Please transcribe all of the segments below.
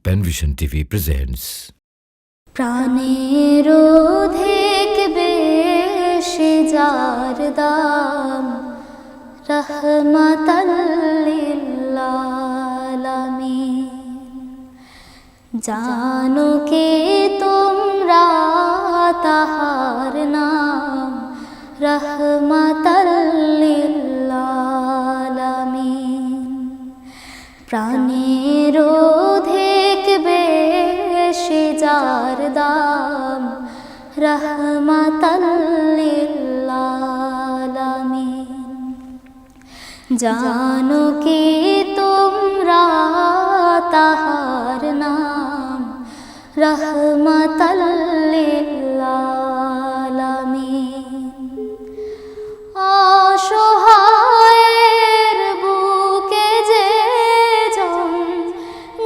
Panvision TV presents. প্রাণের অধিক বেশি যার দাম, রহমাতাল লিল আলামিন। জানো কে তোমরা তাহার নাম, রহমাতাল লিল আলামিন। প্রাণের অধিক বেশি যার দাম, রহমাতাল লিল আলামিন। জানো কি তোমরা তাহার নাম, রহমাতাল লিল আলামিন। অসহায়ের বুকে যে জন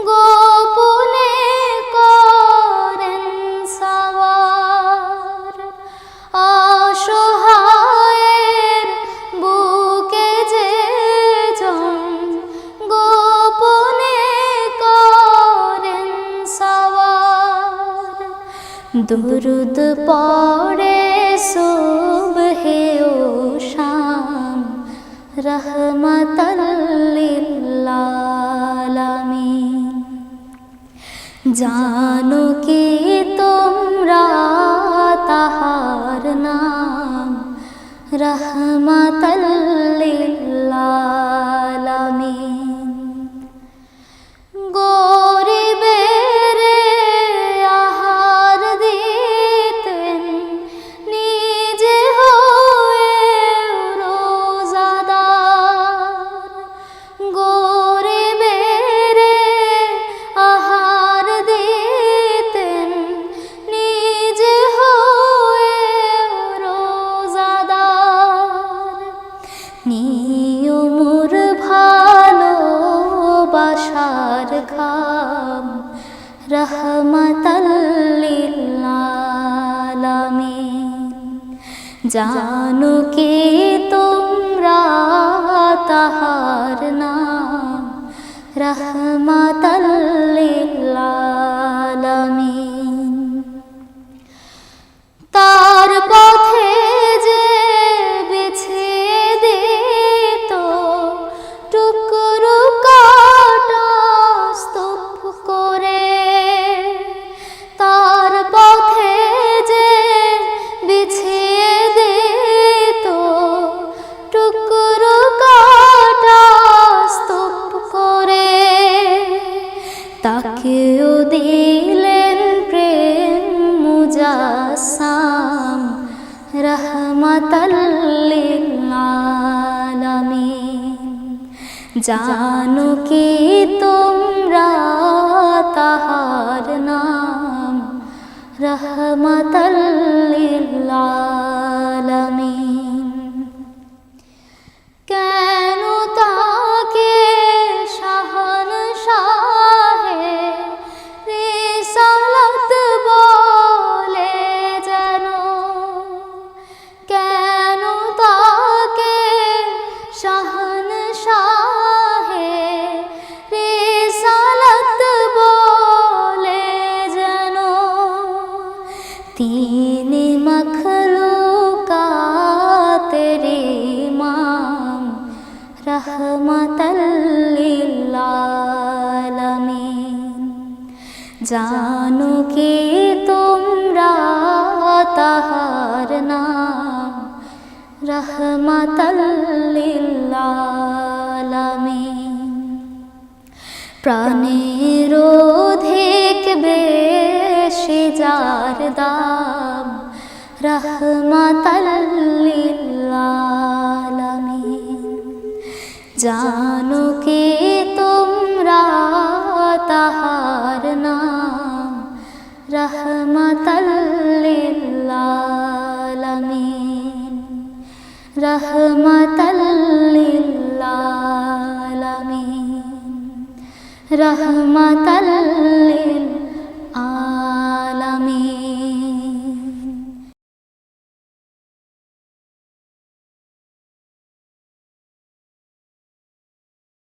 গোপনে করেন সওয়ার, অসহায়ের বুকে যে জন গোপনে করেন সওয়ার। দুরুদ পড়ে সুবহে ও শাম, রহমাতাল লিল আলামিন। জানো কি তোমরা তাহার নাম, রহমাতাল লিল আলামিন। গরিবের আহার দিতেন নিজে হয়ে রোজাদার, গরিবের আহার দিতেন নিজে হয়ে রোজাদার। নিয়মুর ভালোবাসার খাম, রহমাতাল লিল আলামিন। জানো কি তোমরা তাহার নাম, রহমাতাল লিল আলামিন। তার পথে যে বিছিয়ে দিত টুকরো কাটা স্তূপ করে, তার পথে যে বিছিয়ে দিত টুকরো কাটা স্তূপ করে, তাকেও দিলেন প্রেম মুজাসসাম, রহমাতাল লিল আলামিন। জানো কি তোমরা তাহার নাম, রহমাতাল লিল আলামিন। কেন তাকে শাহনশাহে রিসালাত বলে যেন, কেন তাকে শাহনশাহে রিসালাত বলে যেন। তিনি মখলুকাতের ইমাম, রহমাতাল লিল আলামিন। জানো কি তোমরা তাহার নাম, রহমাতাল লিল আলামিন। প্রাণের অধিক বেশি যার দাম, রহমাতাল লিল আলামিন। জানো কি তোমরা তাহার নাম, রহমাতাল লিল আলামিন, রহমাতাল লিল আলামিন, রহমাতাল লিল